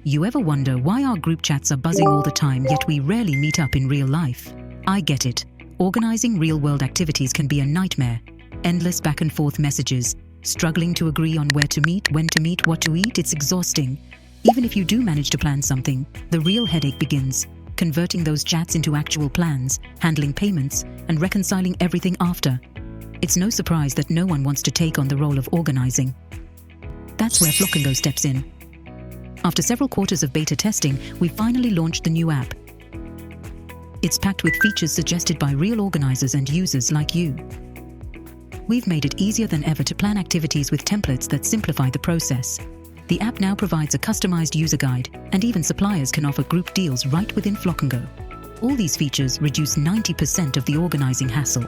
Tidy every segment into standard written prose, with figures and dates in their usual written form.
You ever wonder why our group chats are buzzing all the time, yet we rarely meet up in real life? I get it. Organizing real-world activities can be a nightmare. Endless back and forth messages, struggling to agree on where to meet, when to meet, what to eat, it's exhausting. Even if you do manage to plan something, the real headache begins. Converting those chats into actual plans, handling payments, and reconciling everything after. It's no surprise that no one wants to take on the role of organizing. That's where FlocknGo steps in. After several quarters of beta testing, we finally launched the new app. It's packed with features suggested by real organizers and users like you. We've made it easier than ever to plan activities with templates that simplify the process. The app now provides a customized user guide, and even suppliers can offer group deals right within FlocknGo. All these features reduce 90% of the organizing hassle.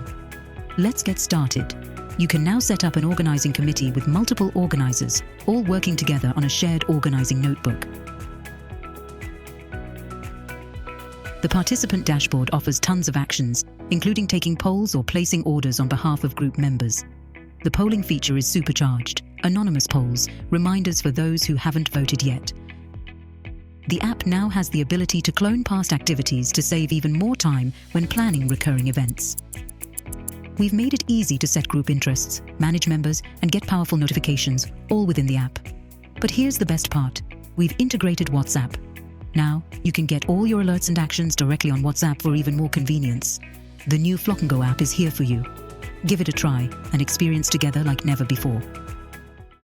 Let's get started. You can now set up an organizing committee with multiple organizers, all working together on a shared organizing notebook. The participant dashboard offers tons of actions, including taking polls or placing orders on behalf of group members. The polling feature is supercharged, anonymous polls, reminders for those who haven't voted yet. The app now has the ability to clone past activities to save even more time when planning recurring events. We've made it easy to set group interests, manage members, and get powerful notifications, all within the app. But here's the best part. We've integrated WhatsApp. Now, you can get all your alerts and actions directly on WhatsApp for even more convenience. The new FlocknGo app is here for you. Give it a try and experience together like never before.